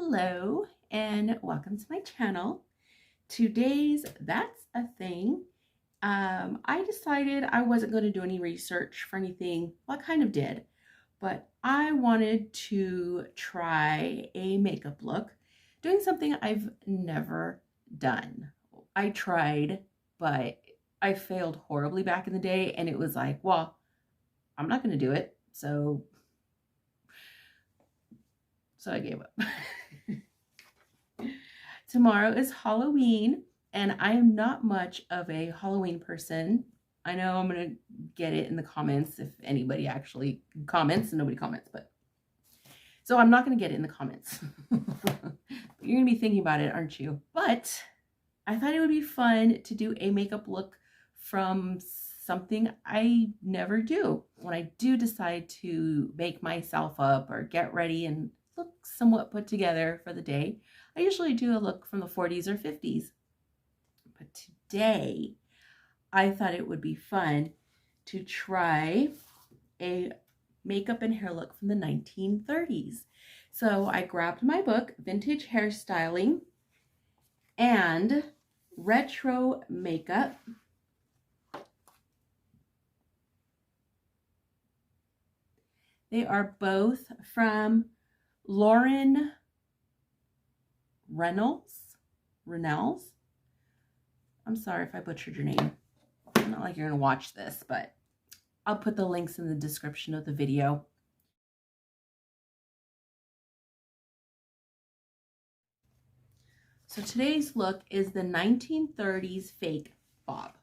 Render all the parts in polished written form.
Hello and welcome to my channel. Today's That's a Thing. I decided I wasn't going to do any research for anything. Well, I kind of did, but I wanted to try a makeup look, doing something I've never done. I tried, but I failed horribly back in the day, and it was like, well, I'm not going to do it. So I gave up. Tomorrow is Halloween, and I am not much of a Halloween person. I know I'm going to get it in the comments if anybody actually comments, and nobody comments, but so I'm not going to get it in the comments. You're going to be thinking about it, aren't you? But I thought it would be fun to do a makeup look from something I never do. When I do decide to make myself up or get ready and look somewhat put together for the day, I usually do a look from the 40s or 50s. But today, I thought it would be fun to try a makeup and hair look from the 1930s. So I grabbed my book, Vintage Hairstyling and Retro Makeup. They are both from Lauren Rennells. I'm sorry if I butchered your name. Not like you're going to watch this, but I'll put the links in the description of the video. So today's look is the 1930s fake bob.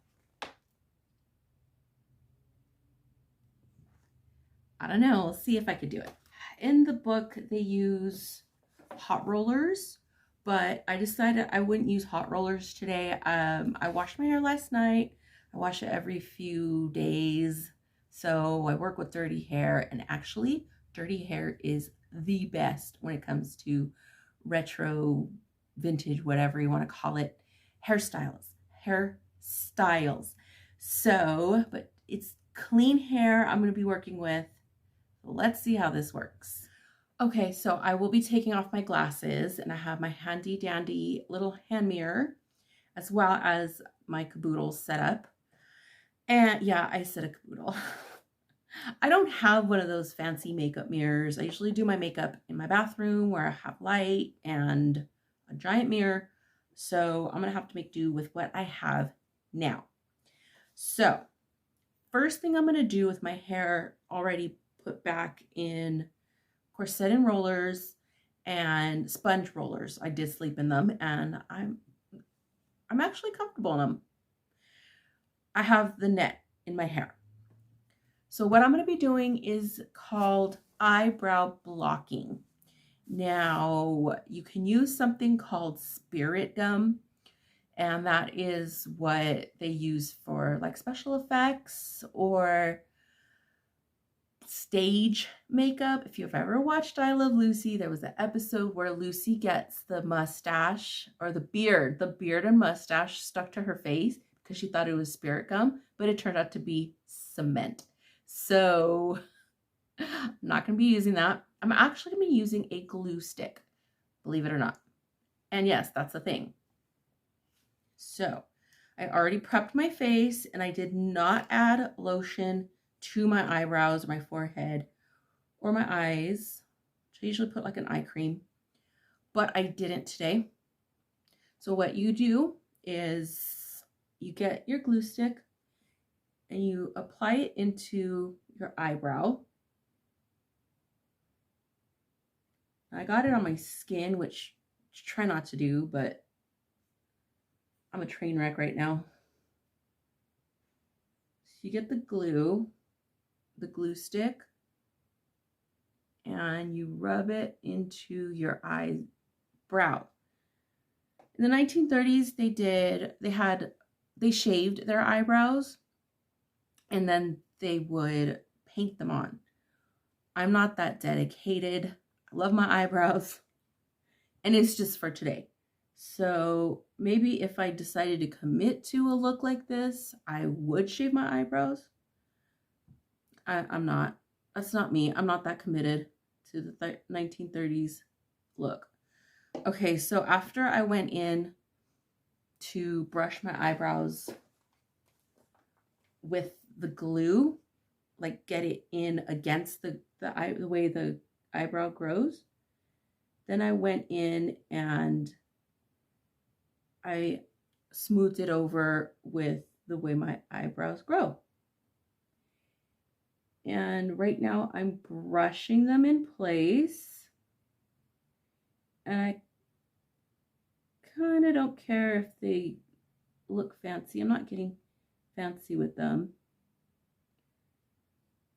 I don't know. Let's see if I could do it. In the book, they use hot rollers, but I decided I wouldn't use hot rollers today. I washed my hair last night. I wash it every few days. So I work with dirty hair, and actually dirty hair is the best when it comes to retro, vintage, whatever you want to call it, hairstyles. So, but it's clean hair I'm going to be working with. Let's see how this works. Okay, so I will be taking off my glasses, and I have my handy dandy little hand mirror as well as my caboodle set up. And yeah, I said a caboodle. I don't have one of those fancy makeup mirrors. I usually do my makeup in my bathroom where I have light and a giant mirror. So I'm going to have to make do with what I have now. So first thing I'm going to do with my hair already put back in corset and rollers and sponge rollers. I did sleep in them, and I'm actually comfortable in them. I have the net in my hair. So what I'm going to be doing is called eyebrow blocking. Now, you can use something called spirit gum, and that is what they use for like special effects or stage makeup. If you've ever watched I Love Lucy, there was an episode where Lucy gets the mustache or the beard and mustache stuck to her face because she thought it was spirit gum, but it turned out to be cement. So I'm not going to be using that. I'm actually going to be using a glue stick, believe it or not. And yes, that's the thing. So I already prepped my face, and I did not add lotion to my eyebrows, my forehead, or my eyes. I usually put like an eye cream, but I didn't today. So what you do is you get your glue stick and you apply it into your eyebrow. I got it on my skin, which I try not to do, but I'm a train wreck right now. So you get the glue stick, and you rub it into your eyebrow. In the 1930s, they shaved their eyebrows, and then they would paint them on. I'm not that dedicated. I love my eyebrows, and it's just for today. So maybe if I decided to commit to a look like this, I would shave my eyebrows. I'm not. That's not me. I'm not that committed to the 1930s look. Okay, so after I went in to brush my eyebrows with the glue, like get it in against the way the eyebrow grows, then I went in and I smoothed it over with the way my eyebrows grow. And right now I'm brushing them in place, and I kind of don't care if they look fancy. I'm not getting fancy with them.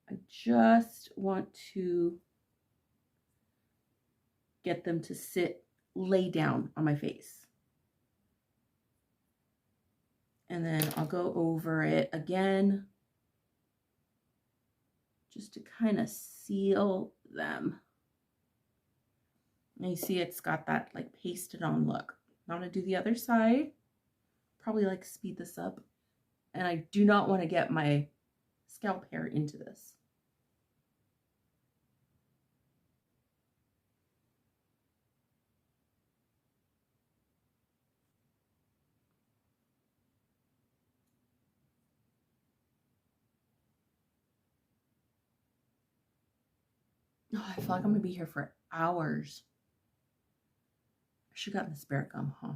I just want to get them to lay down on my face. And then I'll go over it again just to kind of seal them. And you see it's got that like pasted on look. Now I'm gonna do the other side. Probably like speed this up. And I do not want to get my scalp hair into this. Oh, I feel like I'm gonna be here for hours. I should have gotten the spirit gum, huh?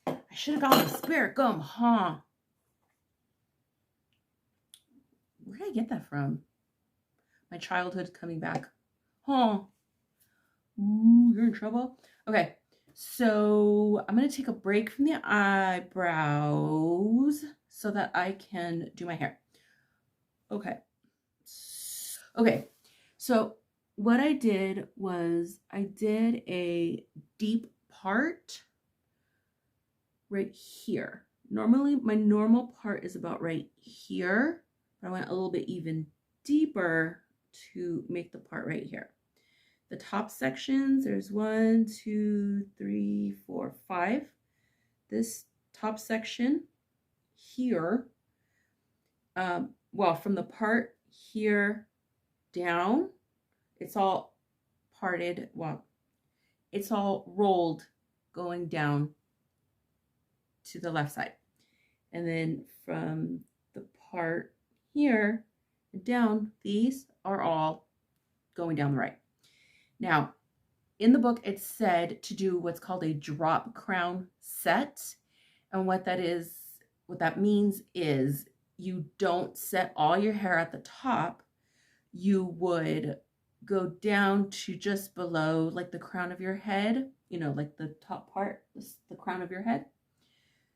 I should have gotten the spirit gum, huh? Where did I get that from? My childhood coming back. Huh? Ooh, you're in trouble. Okay, so I'm gonna take a break from the eyebrows so that I can do my hair. Okay. Okay, so what I did was I did a deep part right here. Normally, my normal part is about right here, but I went a little bit even deeper to make the part right here. The top sections, there's 1, 2, 3, 4, 5. This top section here, well, from the part here down, it's all parted, well, it's all rolled going down to the left side. And then from the part here down, these are all going down the right. Now, in the book, it said to do what's called a drop crown set. And what that means is you don't set all your hair at the top. You would go down to just below like the crown of your head, you know, like the top part, the crown of your head.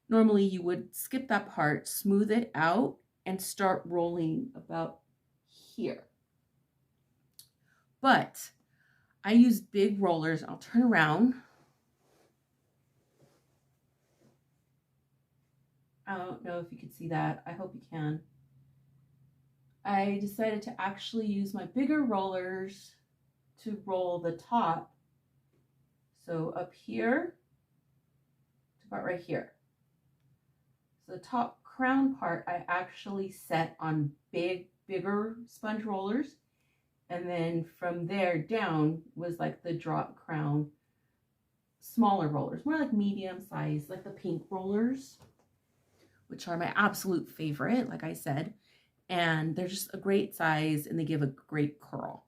Normally you would skip that part, smooth it out, and start rolling about here. But I use big rollers. I'll turn around. I don't know if you can see that. I hope you can. I decided to actually use my bigger rollers to roll the top. So up here to about right here. So the top crown part I actually set on bigger sponge rollers. And then from there down was like the drop crown, smaller rollers, more like medium size, like the pink rollers, which are my absolute favorite, like I said. And they're just a great size and they give a great curl.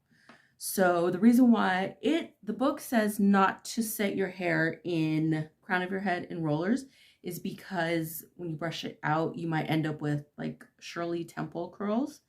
So the reason why the book says not to set your hair in crown of your head in rollers is because when you brush it out, you might end up with like Shirley Temple curls.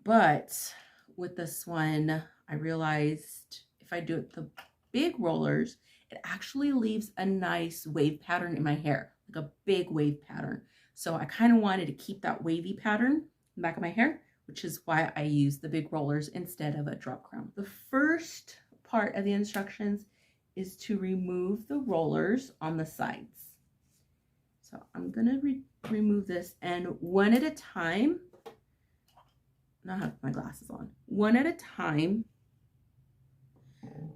But with this one, I realized if I do it the big rollers, it actually leaves a nice wave pattern in my hair, like a big wave pattern. So I kind of wanted to keep that wavy pattern in the back of my hair, which is why I use the big rollers instead of a drop crown. The first part of the instructions is to remove the rollers on the sides. So I'm gonna remove this, and one at a time, not have my glasses on, one at a time,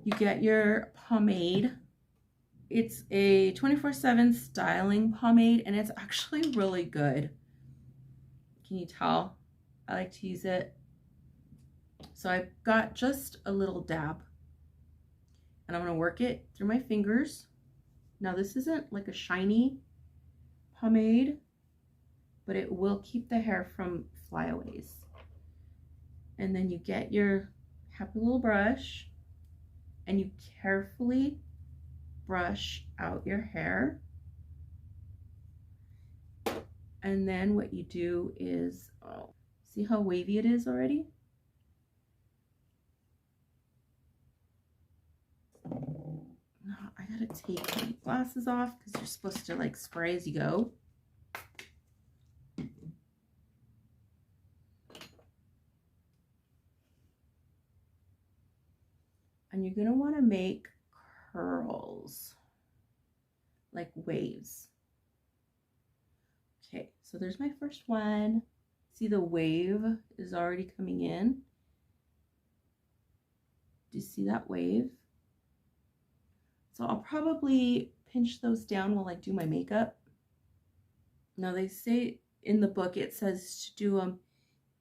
you get your pomade. It's a 24/7 styling pomade, and it's actually really good. Can you tell? I like to use it. So I've got just a little dab. and I'm going to work it through my fingers. Now this isn't like a shiny pomade, but it will keep the hair from flyaways. And then you get your happy little brush and you carefully brush out your hair. And then what you do is, oh, see how wavy it is already? I gotta take my glasses off because you're supposed to like spray as you go. And you're gonna wanna make curls, like waves. Okay, so there's my first one. See the wave is already coming in. Do you see that wave? So I'll probably pinch those down while I do my makeup. Now they say in the book, it says to do them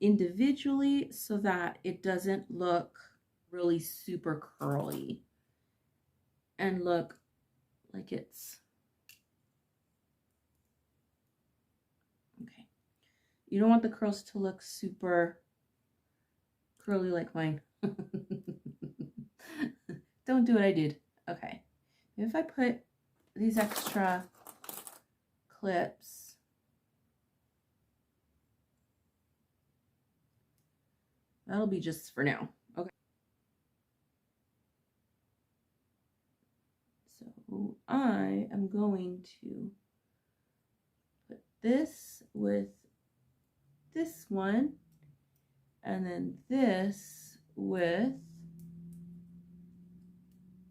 individually so that it doesn't look really super curly and look like it's, okay. You don't want the curls to look super curly like mine. Don't do what I did. Okay. If I put these extra clips, that'll be just for now. Okay. So I am going to put this with this one, and then this with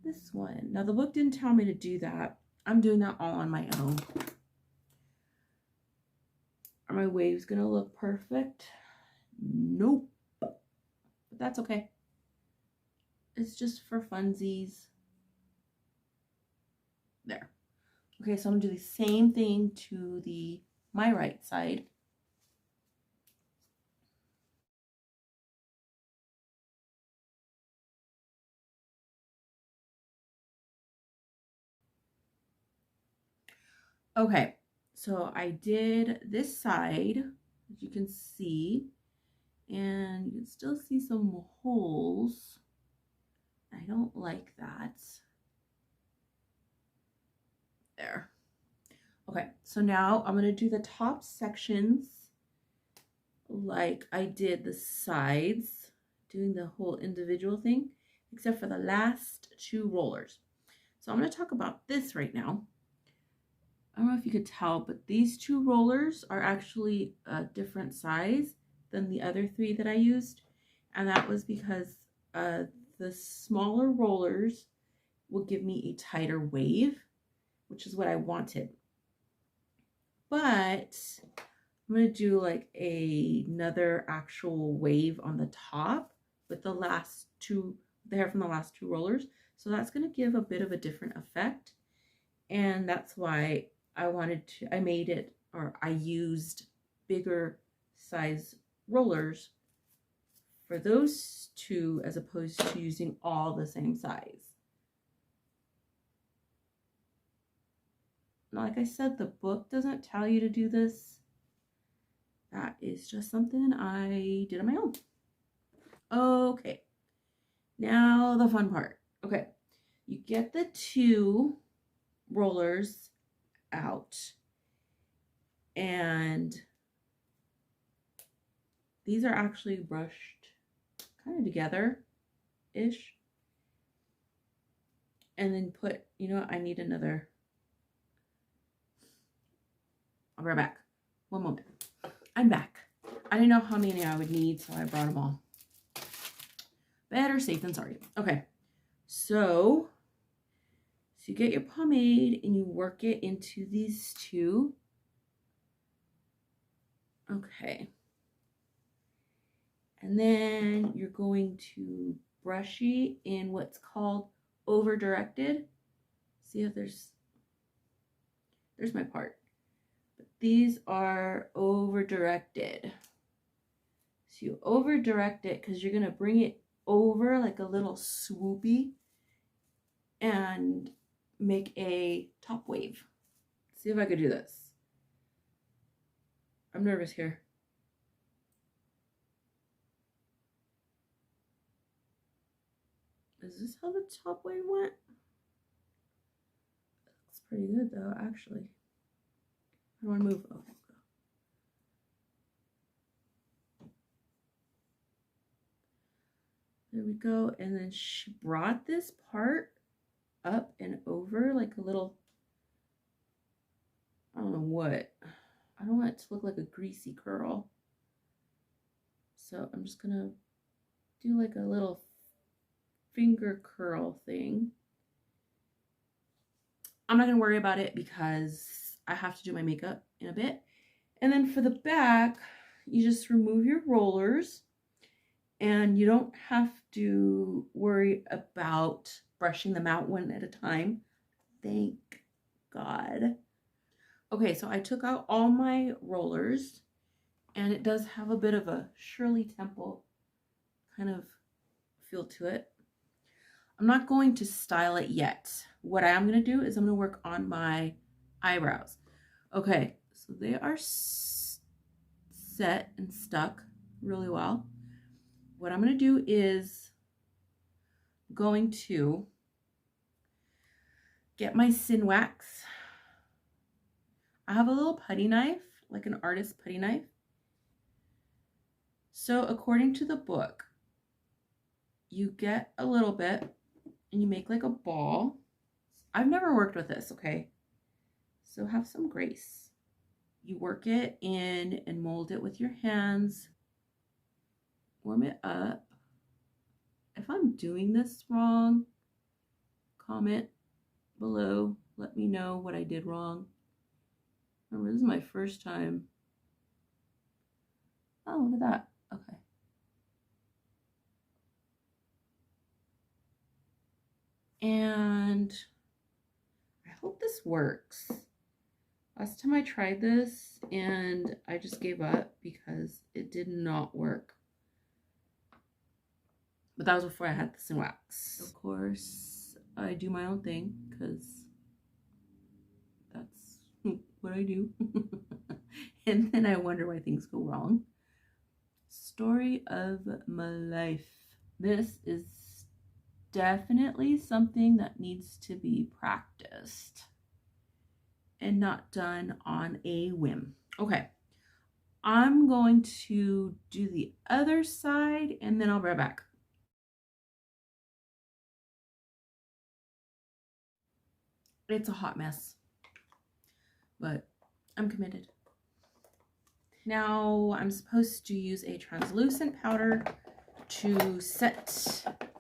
this one. Now the book didn't tell me to do that. I'm doing that all on my own. Are my waves gonna look perfect? Nope. But that's okay. It's just for funsies. There. Okay, so I'm gonna do the same thing to my right side. Okay, so I did this side, as you can see, and you can still see some holes. I don't like that. There. Okay, so now I'm gonna do the top sections like I did the sides, doing the whole individual thing, except for the last two rollers. So I'm gonna talk about this right now. I don't know if you could tell, but these two rollers are actually a different size than the other three that I used. And that was because the smaller rollers will give me a tighter wave, which is what I wanted. But I'm going to do like another actual wave on the top with the hair from the last two rollers. So that's going to give a bit of a different effect. And that's why I used bigger size rollers for those two as opposed to using all the same size. Now, like I said, the book doesn't tell you to do this. That is just something I did on my own. Okay, now the fun part. Okay, you get the two rollers out, and these are actually brushed kind of together-ish. And then put, I need another. I'll be right back. One moment. I'm back. I didn't know how many I would need, so I brought them all. Better safe than sorry. Okay, so you get your pomade and you work it into these two. Okay. And then you're going to brush it in what's called over directed. See if there's my part. But these are over directed. So you over direct it because you're going to bring it over like a little swoopy. and make a top wave. See if I could do this. I'm nervous here. Is this how the top wave went? Looks pretty good though, actually. I don't want to move. Okay. There we go. And then she brought this part up and over like a little, I don't know what. I don't want it to look like a greasy curl. So I'm just gonna do like a little finger curl thing. I'm not gonna worry about it because I have to do my makeup in a bit. And then for the back, you just remove your rollers and you don't have to worry about brushing them out one at a time. Thank God. Okay, so I took out all my rollers and it does have a bit of a Shirley Temple kind of feel to it. I'm not going to style it yet. What I am going to do is I'm going to work on my eyebrows. Okay, so they are set and stuck really well. What I'm going to do is going to get my Sin Wax. I have a little putty knife, like an artist putty knife. So according to the book, you get a little bit and you make like a ball. I've never worked with this, okay? So have some grace. You work it in and mold it with your hands. Warm it up. If I'm doing this wrong, comment below. Let me know what I did wrong. Remember, this is my first time. Oh, look at that. Okay. And I hope this works. Last time I tried this and I just gave up because it did not work. But that was before I had the Sin Wax. Of course, I do my own thing because that's what I do. And then I wonder why things go wrong. Story of my life. This is definitely something that needs to be practiced and not done on a whim. Okay, I'm going to do the other side and then I'll be right back. It's a hot mess, but I'm committed. Now I'm supposed to use a translucent powder to set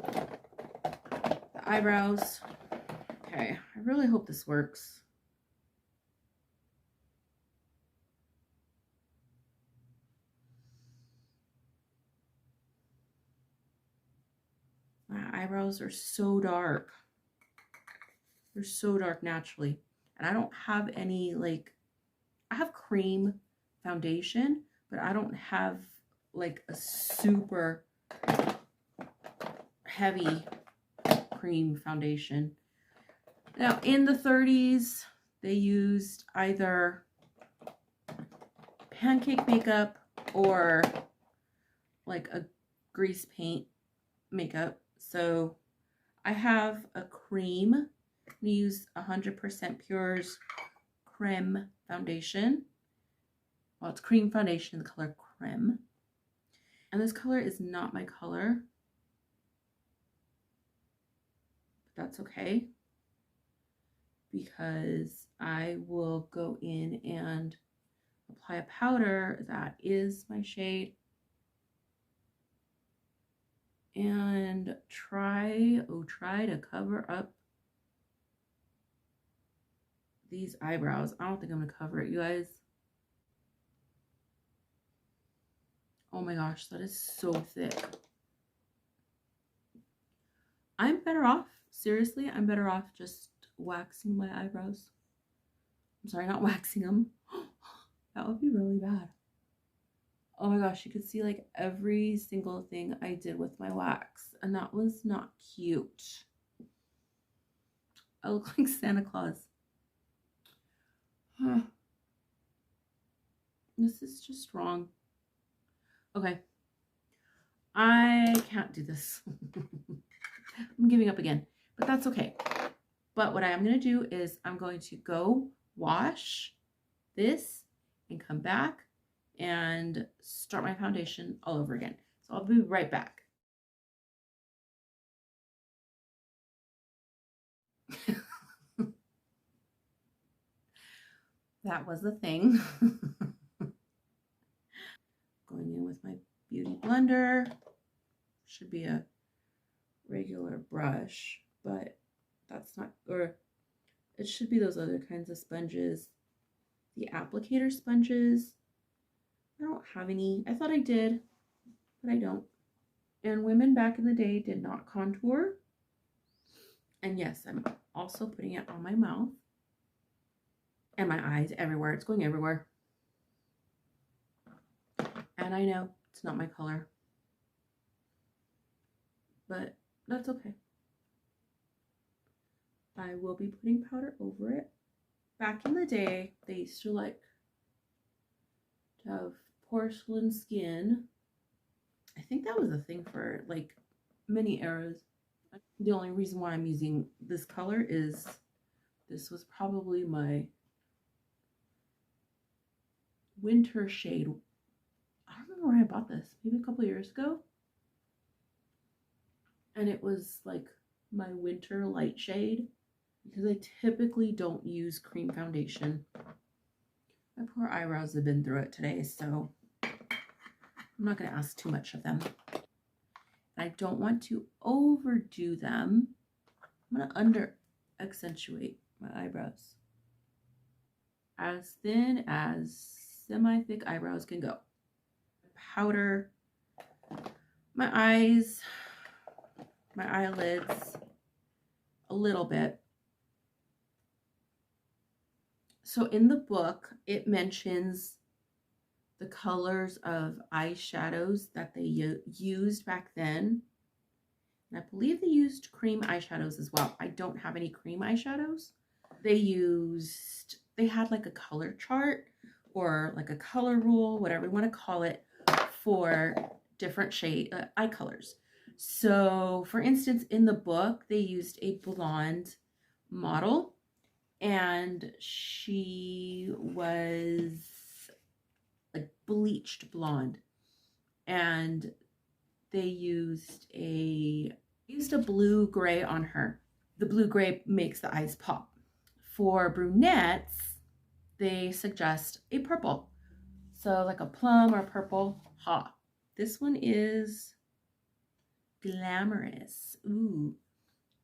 the eyebrows. Okay, I really hope this works. My eyebrows are so dark. They're so dark naturally. And I don't have any, like, I have cream foundation, but I don't have like a super heavy cream foundation. Now in the 30s, they used either pancake makeup or like a grease paint makeup. So I have a cream. I'm gonna use 100% Pure's Creme foundation. Well, it's cream foundation in the color Creme. And this color is not my color. But that's okay, because I will go in and apply a powder that is my shade and try to cover up these eyebrows. I don't think I'm gonna cover it, you guys. Oh my gosh, that is so thick. I'm better off, seriously, I'm better off just waxing my eyebrows. I'm sorry, not waxing them. That would be really bad. Oh my gosh, you could see like every single thing I did with my wax, and that was not cute. I look like Santa Claus. Huh. This is just wrong. Okay. I can't do this. I'm giving up again, but that's okay. But what I am going to do is I'm going to go wash this and come back and start my foundation all over again. So I'll be right back. That was the thing. Going in with my beauty blender. Should be a regular brush, but that's not, or it should be those other kinds of sponges. The applicator sponges. I don't have any. I thought I did, but I don't. And women back in the day did not contour. And yes, I'm also putting it on my mouth and my eyes, everywhere. It's going everywhere. And I know it's not my color, but that's okay. I will be putting powder over it. Back in the day, they used to like to have porcelain skin. I think that was a thing for like many eras. The only reason why I'm using this color is this was probably my winter shade. I don't remember where I bought this, maybe a couple years ago. And it was like my winter light shade because I typically don't use cream foundation. My poor eyebrows have been through it today, so I'm not going to ask too much of them. I don't want to overdo them. I'm going to under accentuate my eyebrows. As thin as semi-thick eyebrows can go. Powder my eyes, my eyelids a little bit. So in the book, it mentions the colors of eyeshadows that they used back then. And I believe they used cream eyeshadows as well. I don't have any cream eyeshadows. They had like a color chart or like a color rule, whatever you want to call it, for different shade eye colors. So for instance, in the book, they used a blonde model and she was like bleached blonde, and they used a blue gray on her. The blue gray makes the eyes pop. For brunettes, they suggest a purple. So like a plum or purple. Ha. This one is Glamorous. Ooh.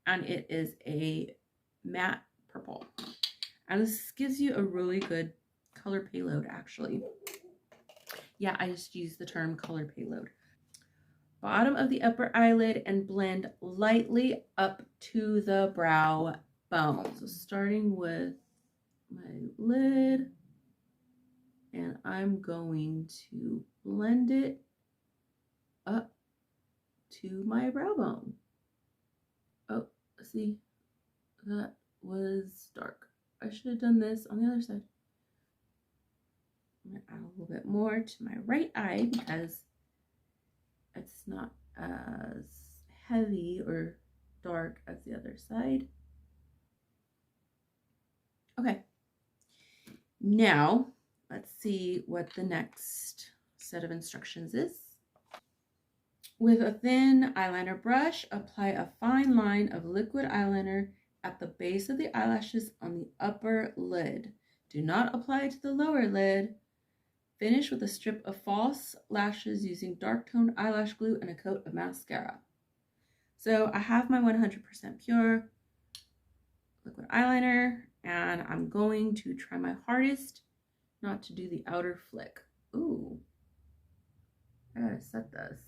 And it is a matte purple. And this gives you a really good color payload, actually. Yeah, I just used the term color payload. Bottom of the upper eyelid and blend lightly up to the brow bone. So starting with my lid, and I'm going to blend it up to my brow bone. Oh, see, that was dark. I should have done this on the other side. I'm going to add a little bit more to my right eye because it's not as heavy or dark as the other side. Okay, now let's see what the next set of instructions is. With a thin eyeliner brush, apply a fine line of liquid eyeliner at the base of the eyelashes on the upper lid. Do not apply to the lower lid. Finish with a strip of false lashes using dark toned eyelash glue and a coat of mascara. So I have my 100% pure liquid eyeliner, and I'm going to try my hardest not to do the outer flick. Ooh, I gotta set this.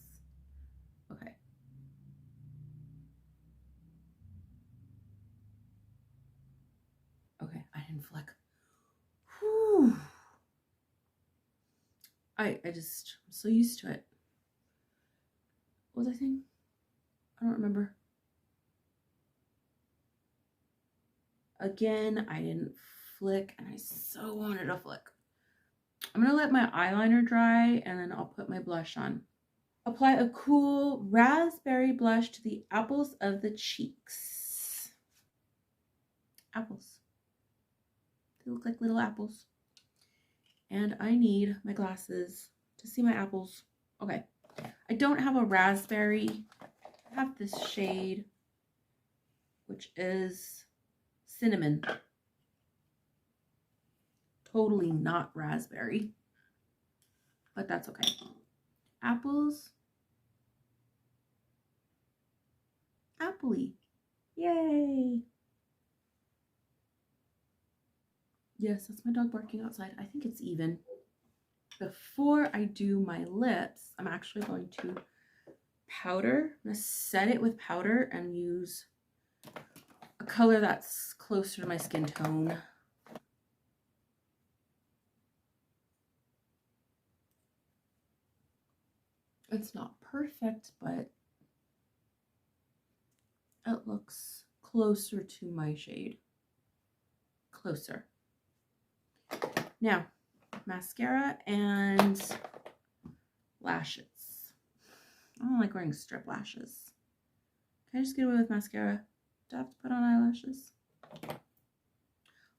Okay. Okay, I didn't flick. Whew. I'm so used to it. What was I saying? I don't remember. Again, I didn't flick, and I so wanted a flick. I'm going to let my eyeliner dry, and then I'll put my blush on. Apply a cool raspberry blush to the apples of the cheeks. Apples. They look like little apples. And I need my glasses to see my apples. Okay. I don't have a raspberry. I have this shade, which is cinnamon. Totally not raspberry, but that's okay. Apples. Appley. Yay. Yes, that's my dog barking outside. I think it's even. Before I do my lips, I'm actually going to powder. I'm going to set it with powder and use a color that's closer to my skin tone. It's not perfect, but it looks closer to my shade. Closer. Now, mascara and lashes. I don't like wearing strip lashes. Can I just get away with mascara? Do I have to put on eyelashes?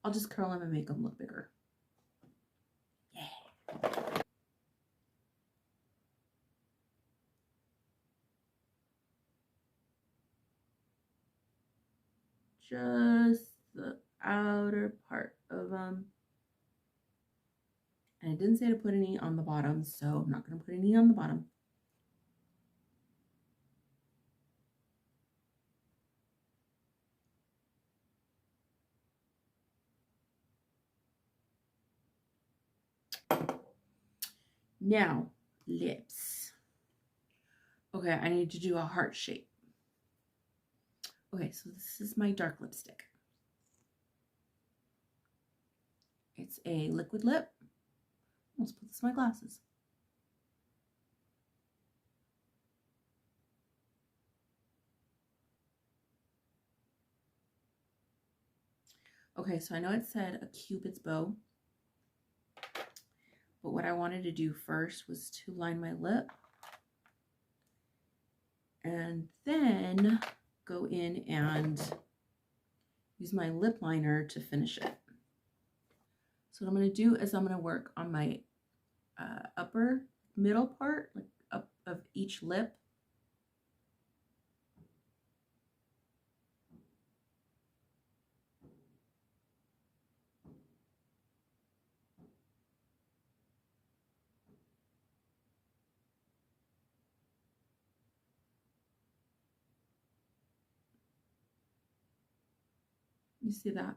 I'll just curl them and make them look bigger. Yeah. Just the outer part of them. And I didn't say to put any on the bottom, so I'm not going to put any on the bottom. Now, lips. Okay, I need to do a heart shape. Okay, so this is my dark lipstick. It's a liquid lip. Let's put this in my glasses. Okay, so I know it said a Cupid's bow, but what I wanted to do first was to line my lip and then go in and use my lip liner to finish it. So what I'm going to do is I'm going to work on my upper middle part, like up of each lip. You see that?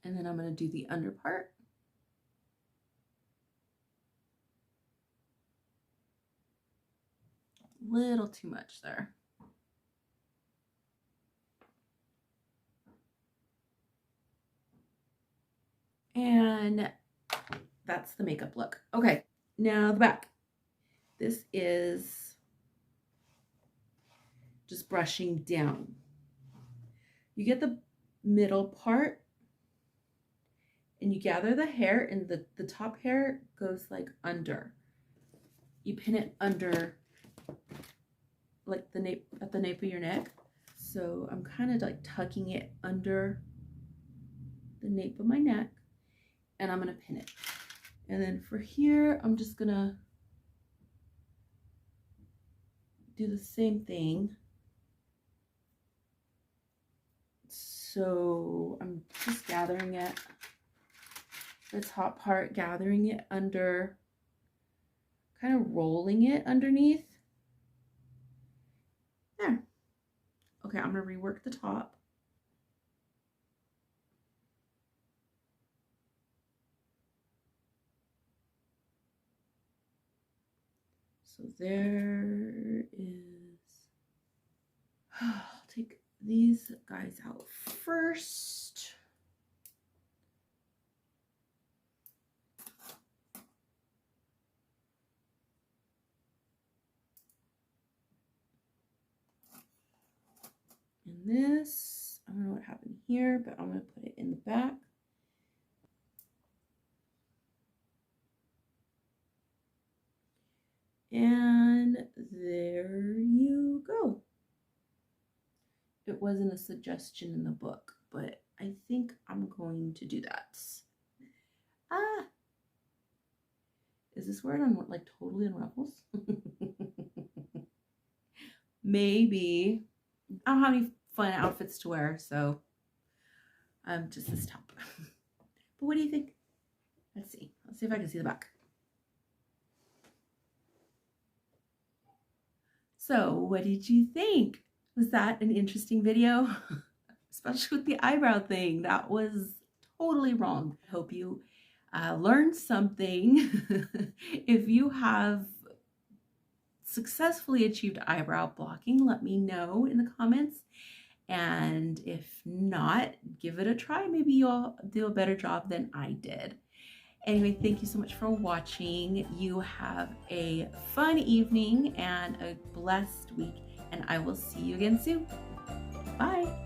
And then I'm going to do the under part. Little too much there. And that's the makeup look. Okay, now the back. This is just brushing down. You get the middle part and you gather the hair, and the top hair goes like under. You pin it under like the nape, at the nape of your neck. So I'm kind of like tucking it under the nape of my neck, and I'm gonna pin it. And then for here, I'm just gonna do the same thing. So I'm just gathering it, the top part, gathering it under, kind of rolling it underneath. There. Okay, I'm gonna rework the top. So there is, I'll take these guys out first. this, I don't know what happened here, but I'm going to put it in the back. And there you go. It wasn't a suggestion in the book, but I think I'm going to do that. Ah! Is this where it like totally unravels? Maybe. I don't have any fun outfits to wear, so just this top. But what do you think? Let's see. Let's see if I can see the back. So what did you think? Was that an interesting video? Especially with the eyebrow thing. That was totally wrong. I hope you learned something. If you have successfully achieved eyebrow blocking, let me know in the comments. And if not, give it a try. Maybe you'll do a better job than I did. Anyway, thank you so much for watching. You have a fun evening and a blessed week, and I will see you again soon. Bye.